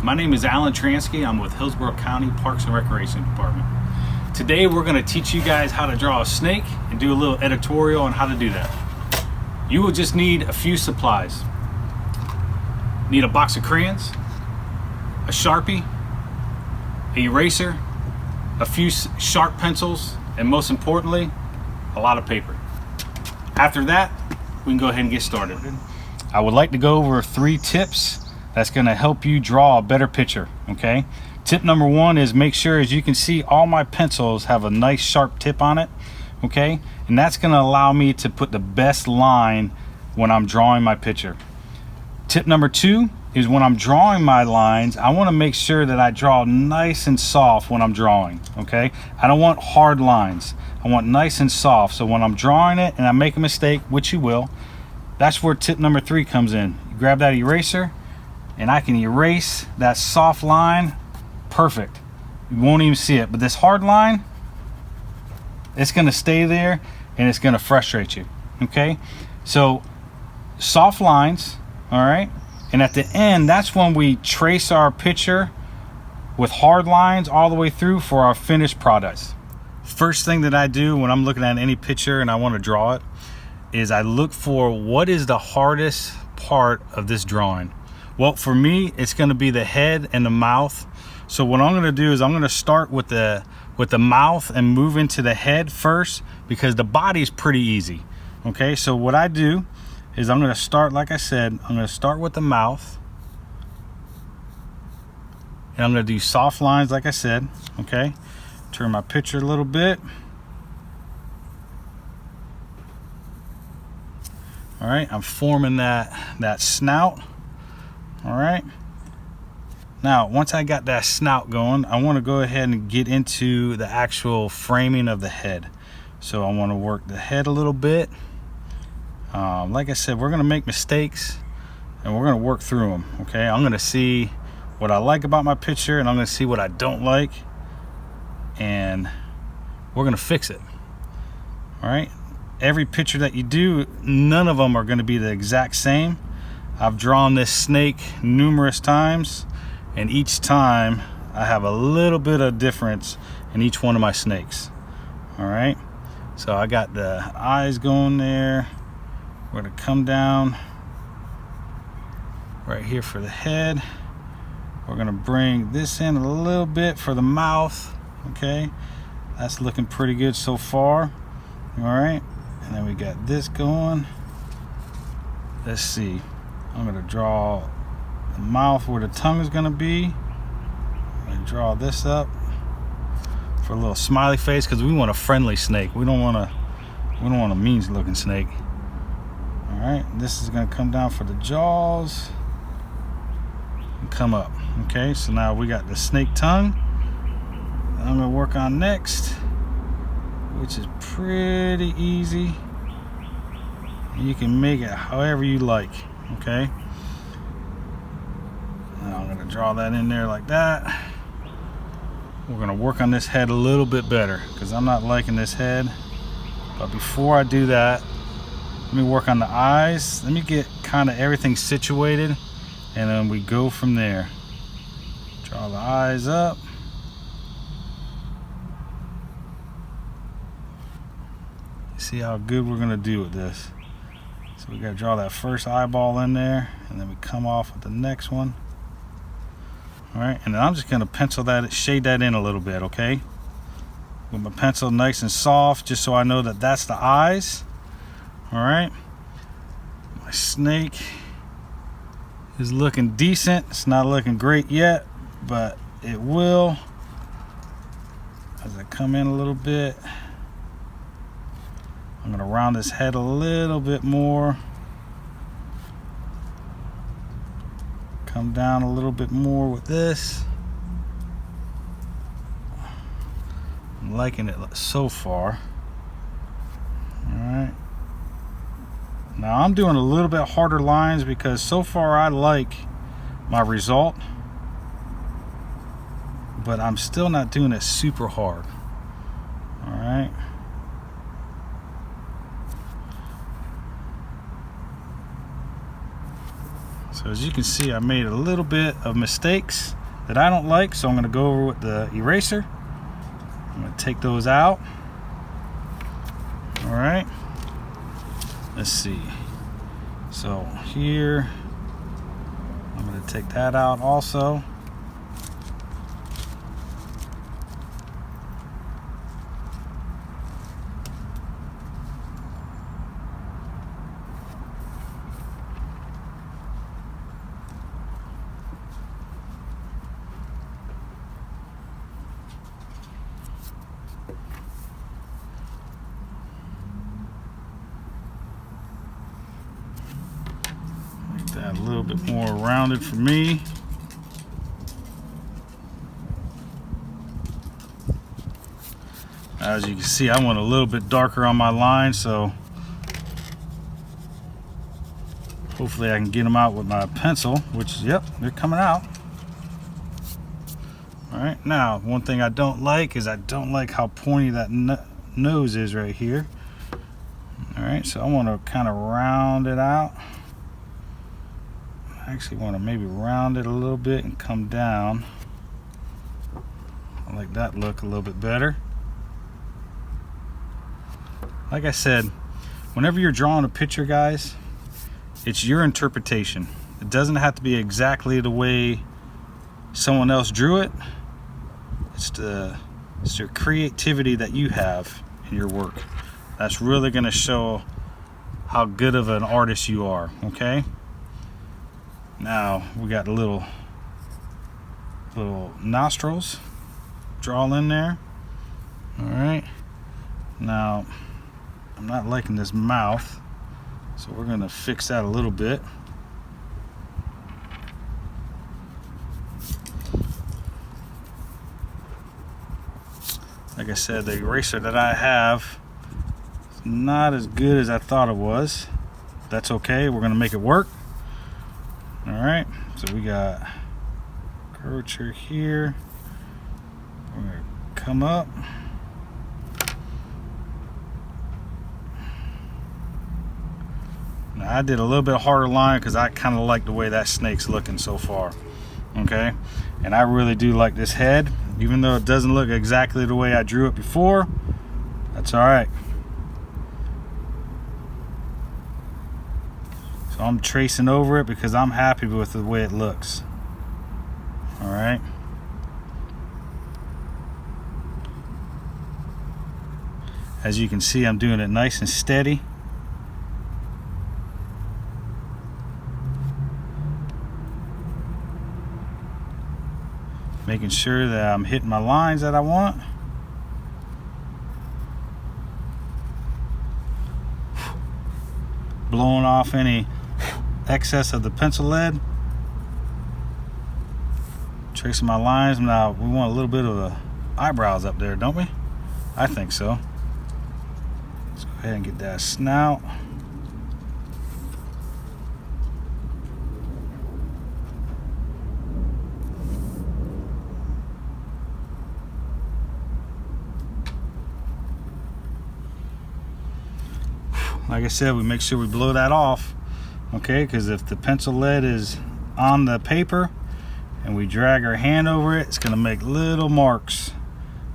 My name is Alan Transky. I'm with Hillsborough County Parks and Recreation Department. Today we're going to teach you guys how to draw a snake and do a little editorial on how to do that. You will just need a few supplies. Need a box of crayons, a Sharpie, an eraser, a few sharp pencils, and most importantly, a lot of paper. After that, we can go ahead and get started. I would like to go over 3 tips that's going to help you draw a better picture. Okay, tip number 1 is make sure, as you can see, all my pencils have a nice sharp tip on it. Okay, and that's going to allow me to put the best line when I'm drawing my picture. Tip number 2 is when I'm drawing my lines, I want to make sure that I draw nice and soft when I'm drawing. Okay, I don't want hard lines. I want nice and soft. So when I'm drawing it and I make a mistake, which you will, that's where tip number 3 comes in. You grab that eraser and I can erase that soft line. Perfect. You won't even see it. But this hard line, it's going to stay there and it's going to frustrate you. Okay, so soft lines. All right, and at the end, that's when we trace our picture with hard lines all the way through for our finished products. First thing that I do when I'm looking at any picture and I want to draw it is I look for what is the hardest part of this drawing. Well, for me, it's going to be the head and the mouth. So what I'm going to do is I'm going to start with the mouth and move into the head first, because the body is pretty easy. Okay, so what I do is I'm going to start, like I said, I'm going to start with the mouth, and I'm going to do soft lines like I said. Okay, turn my picture a little bit. All right, I'm forming that snout. All right, now once I got that snout going, I want to go ahead and get into the actual framing of the head. So I want to work the head a little bit. Like I said, we're going to make mistakes and we're going to work through them. Okay, I'm going to see what I like about my picture and I'm going to see what I don't like, and we're going to fix it. All right, every picture that you do, none of them are going to be the exact same. I've drawn this snake numerous times, and each time I have a little bit of difference in each one of my snakes. All right, so I got the eyes going there. We're going to come down right here for the head. We're going to bring this in a little bit for the mouth. Okay, that's looking pretty good so far. All right, and then we got this going. Let's see, I'm going to draw the mouth where the tongue is going to be. I'm going to draw this up for a little smiley face, because we want a friendly snake. We don't want a mean looking snake. All right, this is going to come down for the jaws and come up. Okay, so now we got the snake tongue. I'm going to work on next, which is pretty easy. You can make it however you like. Okay, now I'm going to draw that in there like that. We're going to work on this head a little bit better, because I'm not liking this head. But before I do that, let me work on the eyes. Let me get kind of everything situated, and then we go from there. Draw the eyes up. See how good we're gonna do with this. So we gotta draw that first eyeball in there, and then we come off with the next one. All right, and then I'm just gonna pencil that, shade that in a little bit. Okay, with my pencil nice and soft, just so I know that that's the eyes. All right, my snake is looking decent. It's not looking great yet, but it will as I come in a little bit. I'm going to round his head a little bit more, come down a little bit more with this. I'm liking it so far. All right, now I'm doing a little bit harder lines, because so far I like my result, but I'm still not doing it super hard. All right, So as you can see, I made a little bit of mistakes, that I don't like, so I'm going to go over with the eraser. I'm going to take those out. All right, let's see. So here, I'm going to take that out also. That a little bit more rounded for me. As you can see, I went a little bit darker on my line, so hopefully I can get them out with my pencil, which, yep, they're coming out. All right, now one thing I don't like is I don't like how pointy that nose is right here. All right, so I want to kind of round it out. I actually want to maybe round it a little bit and come down. I like that look a little bit better. Like I said, whenever you're drawing a picture, guys, it's your interpretation. It doesn't have to be exactly the way someone else drew it. It's your creativity that you have in your work. That's really going to show how good of an artist you are, okay? Now we got little nostrils drawn in there. All right, now I'm not liking this mouth, so we're gonna fix that a little bit. Like I said, the eraser that I have is not as good as I thought it was. That's okay, we're gonna make it work. All right, so we got curvature here. We're gonna come up. Now I did a little bit harder line because I kind of like the way that snake's looking so far. Okay, and I really do like this head, even though it doesn't look exactly the way I drew it before. That's all right. So I'm tracing over it because I'm happy with the way it looks. All right. As you can see, I'm doing it nice and steady. Making sure that I'm hitting my lines that I want. Blowing off any excess of the pencil lead. Tracing my lines. Now we want a little bit of the eyebrows up there, don't we? I think so. Let's go ahead and get that snout. Like I said, we make sure we blow that off, okay? Because if the pencil lead is on the paper and we drag our hand over it, it's going to make little marks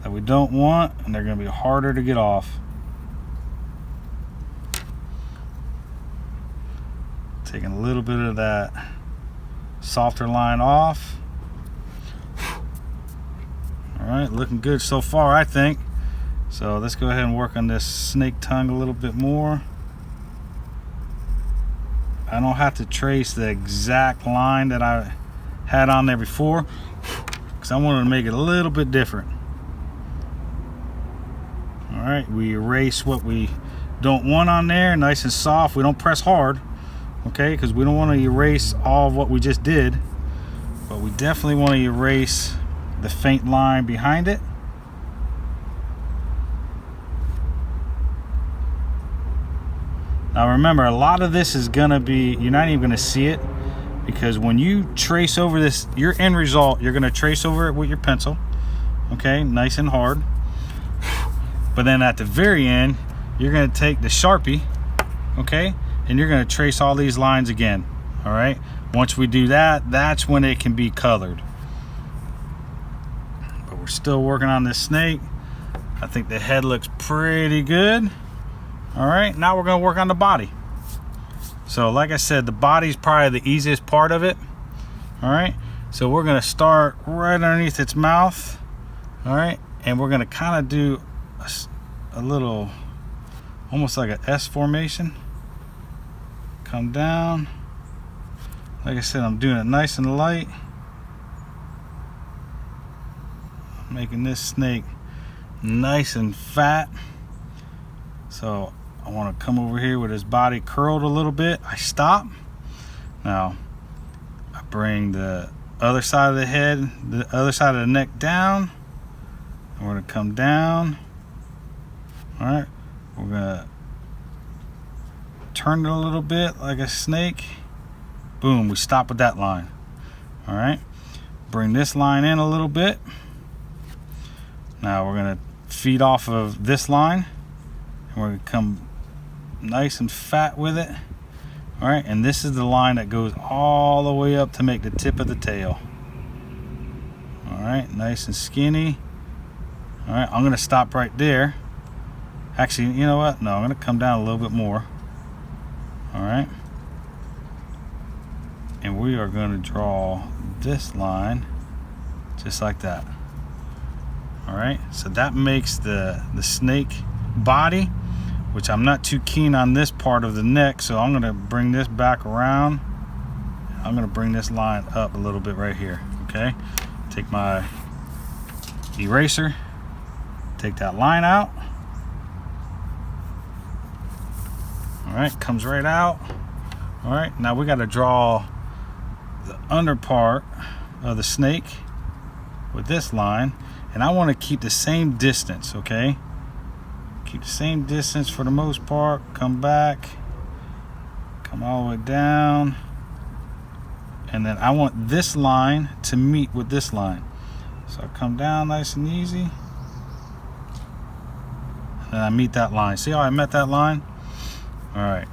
that we don't want, and they're going to be harder to get off. Taking a little bit of that softer line off. All right, looking good so far, I think. So let's go ahead and work on this snake tongue a little bit more. I don't have to trace the exact line that I had on there before because I wanted to make it a little bit different. All right, we erase what we don't want on there, nice and soft. We don't press hard, okay, because we don't want to erase all of what we just did, but we definitely want to erase the faint line behind it. Now remember, a lot of this is gonna be, you're not even gonna see it, because when you trace over this, your end result, you're gonna trace over it with your pencil, okay, nice and hard. But then at the very end, you're gonna take the Sharpie, okay, and you're gonna trace all these lines again, all right? Once we do that, that's when it can be colored, we're still working on this snake. I think the head looks pretty good. All right, now we're gonna work on the body. So like I said, the body's probably the easiest part of it. All right, so we're gonna start right underneath its mouth. All right, and we're gonna kind of do a little, almost like an S formation. Come down. Like I said, I'm doing it nice and light. Making this snake nice and fat. So I want to come over here with his body curled a little bit. I stop. Now I bring the other side of the head, the other side of the neck down. And we're going to come down. All right, we're going to turn it a little bit like a snake. Boom, we stop with that line. All right, bring this line in a little bit. Now we're going to feed off of this line, and we're going to come nice and fat with it. All right, and this is the line that goes all the way up to make the tip of the tail. All right, nice and skinny. All right, I'm going to stop right there. Actually, you know what? No, I'm going to come down a little bit more. All right, and we are going to draw this line just like that. All right, so that makes the snake body, which I'm not too keen on this part of the neck, so I'm going to bring this back around. I'm going to bring this line up a little bit right here. Okay, take my eraser, take that line out. All right, comes right out. All right, now we got to draw the under part of the snake with this line, and I want to keep the same distance. Okay, keep the same distance for the most part. Come back, come all the way down, and then I want this line to meet with this line. So I come down nice and easy, and then I meet that line. See how I met that line? All right,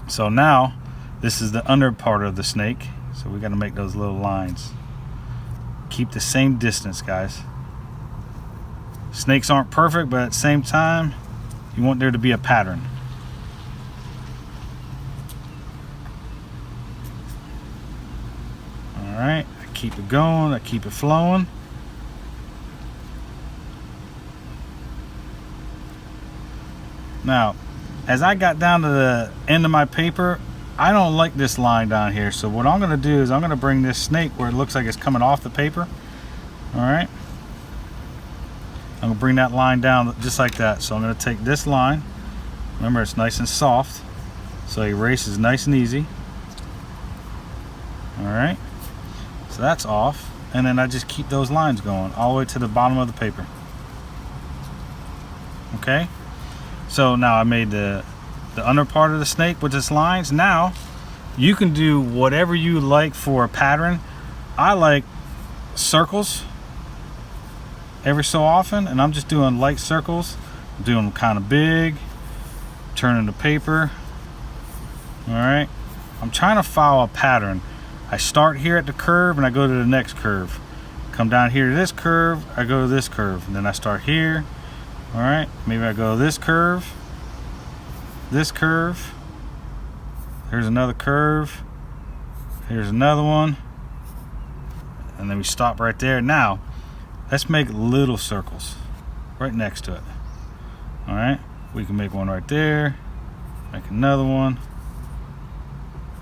so now this is the under part of the snake, so we got to make those little lines. Keep the same distance, guys. Snakes aren't perfect, but at the same time, you want there to be a pattern. All right, I keep it going, I keep it flowing. Now, as I got down to the end of my paper, I don't like this line down here. So what I'm going to do is I'm going to bring this snake where it looks like it's coming off the paper. All right. I'm going to bring that line down just like that. So I'm going to take this line. Remember, it's nice and soft, so erase is nice and easy. All right. So that's off. And then I just keep those lines going all the way to the bottom of the paper. Okay. So now I made the under part of the snake with its lines. Now you can do whatever you like for a pattern. I like circles every so often, and I'm just doing light circles. I'm doing them kind of big, turning the paper. All right, I'm trying to follow a pattern. I start here at the curve and I go to the next curve. Come down here to this curve, I go to this curve, and then I start here. All right, maybe I go this curve, there's another curve, here's another one, and then we stop right there. Now let's make little circles right next to it. All right, we can make one right there, make another one.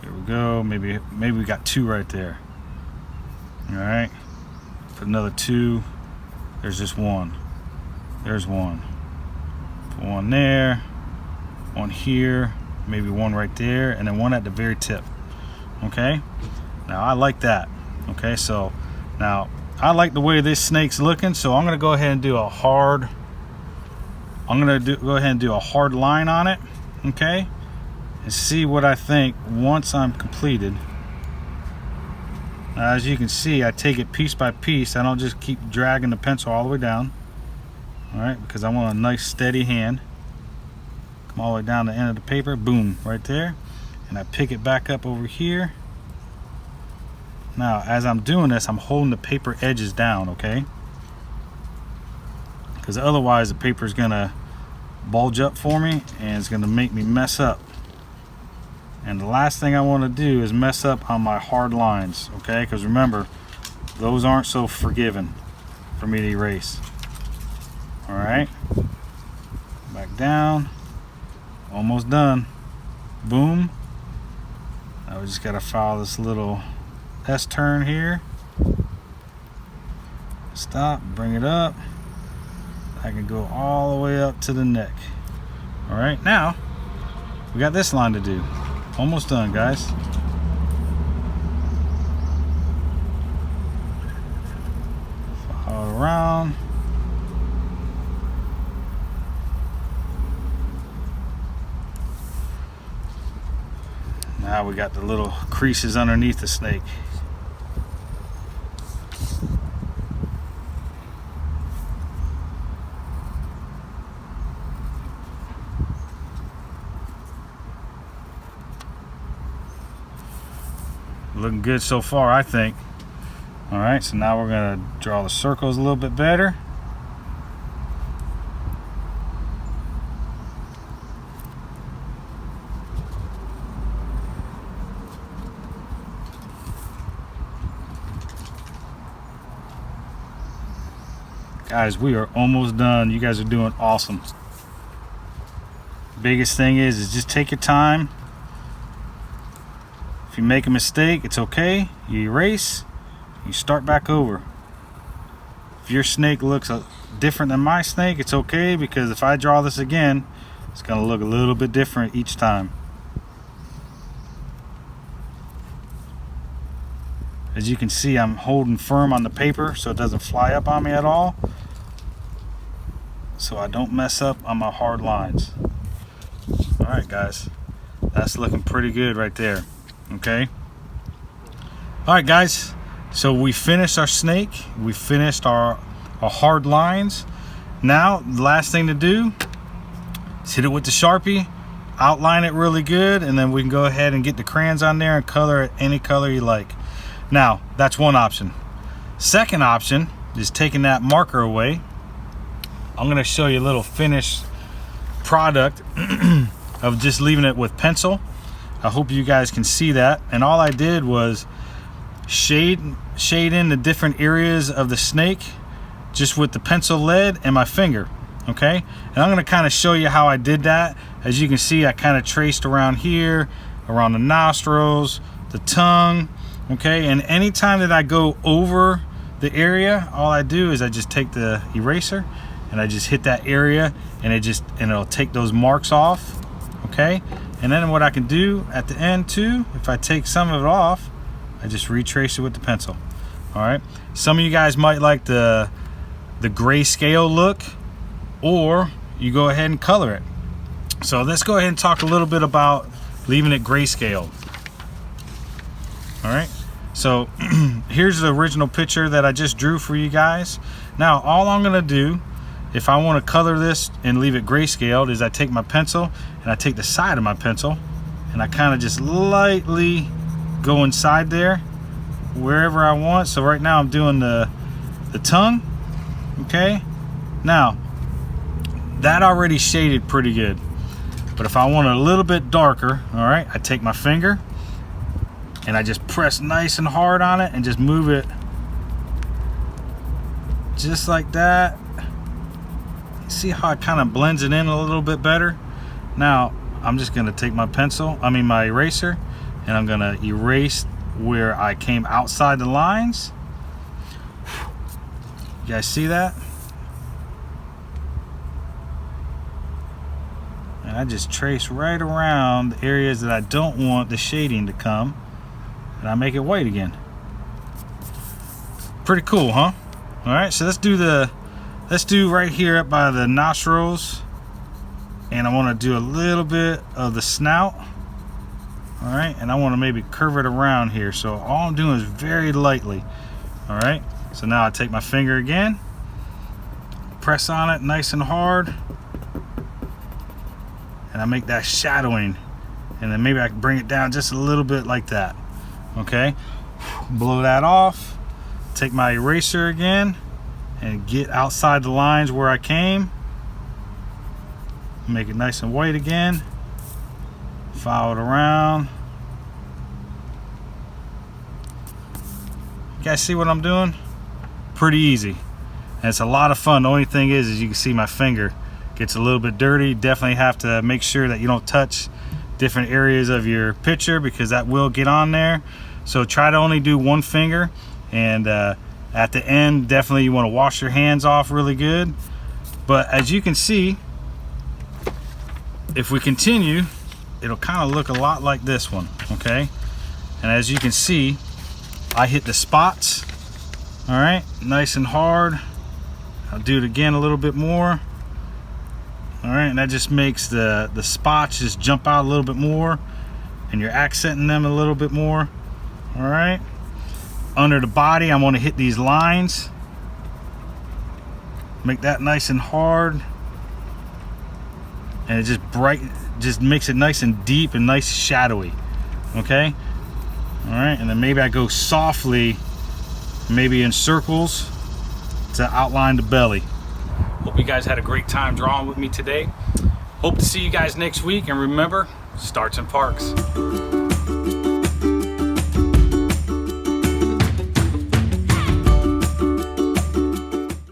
Here we go. Maybe we got two right there. All right, put another two. There's just one. There's one. Put one there, one here, maybe one right there, and then one at the very tip. Okay, now I like that. Okay, so now I like the way this snake's looking, so I'm gonna go ahead and do a hard line on it. Okay, and see what I think once I'm completed. Now, as you can see, I take it piece by piece. I don't just keep dragging the pencil all the way down. All right, because I want a nice steady hand. Come all the way down the end of the paper, boom, right there. And I pick it back up over here. Now, as I'm doing this, I'm holding the paper edges down, okay? because otherwise the paper is gonna bulge up for me and it's gonna make me mess up. And the last thing I want to do is mess up on my hard lines, okay? Because remember, those aren't so forgiving for me to erase. All right, back down, almost done. Boom. Now we just gotta follow this little S turn here. Stop, bring it up. I can go all the way up to the neck. All right, now we got this line to do. Almost done, guys. Follow around. Now we got the little creases underneath the snake. Looking good so far, I think. All right, so now we're gonna draw the circles a little bit better. Guys, we are almost done. You guys are doing awesome. Biggest thing is just take your time. If you make a mistake, it's okay. You erase, you start back over. If your snake looks different than my snake, it's okay, because if I draw this again, it's gonna look a little bit different each time. As you can see, I'm holding firm on the paper so it doesn't fly up on me at all, so I don't mess up on my hard lines. All right, guys, that's looking pretty good right there. Okay. All right, guys, so we finished our snake. We finished our hard lines. Now the last thing to do is hit it with the Sharpie, outline it really good, and then we can go ahead and get the crayons on there and color it any color you like. Now that's one option. Second option is taking that marker away. I'm going to show you a little finished product of just leaving it with pencil. I hope you guys can see that. And all I did was shade in the different areas of the snake just with the pencil lead and my finger. Okay, and I'm going to kind of show you how I did that. As you can see, I kind of traced around here, around the nostrils, the tongue. Okay, and anytime that I go over the area, all I do is I just take the eraser and I just hit that area, and it'll take those marks off. Okay, and then what I can do at the end too, if I take some of it off, I just retrace it with the pencil. All right, some of you guys might like the grayscale look, or you go ahead and color it. So let's go ahead and talk a little bit about leaving it grayscale. All right, so here's the original picture that I just drew for you guys. Now all I'm gonna do, if I want to color this and leave it grayscaled, is I take my pencil and I take the side of my pencil and I kind of just lightly go inside there wherever I want. So right now I'm doing the tongue. Okay, now that already shaded pretty good, but if I want it a little bit darker, all right, I take my finger and I just press nice and hard on it and just move it just like that. See how it kind of blends it in a little bit better? Now I'm just gonna take my my eraser, and I'm gonna erase where I came outside the lines. You guys see that? And I just trace right around the areas that I don't want the shading to come, and I make it white again. Pretty cool, huh? All right, so let's do right here up by the nostrils, and I want to do a little bit of the snout. All right, and I want to maybe curve it around here. So all I'm doing is very lightly. All right, so now I take my finger again, press on it nice and hard, and I make that shadowing, and then maybe I can bring it down just a little bit like that. Okay, blow that off, take my eraser again, and get outside the lines where I came. Make it nice and white again. Follow it around. You guys see what I'm doing? Pretty easy. And it's a lot of fun. The only thing is you can see my finger gets a little bit dirty. Definitely have to make sure that you don't touch different areas of your picture, because that will get on there. So try to only do one finger, and at the end definitely you want to wash your hands off really good. But as you can see, if we continue, it'll kind of look a lot like this one, okay? And as you can see, I hit the spots, all right, nice and hard. I'll do it again a little bit more. All right, and that just makes the spots just jump out a little bit more, and you're accenting them a little bit more. All right, under the body, I'm going to hit these lines, make that nice and hard, and it just makes it nice and deep and nice shadowy. Okay, all right, and then maybe I go softly, maybe in circles, to outline the belly. Hope you guys had a great time drawing with me today. Hope to see you guys next week, and remember, starts in parks.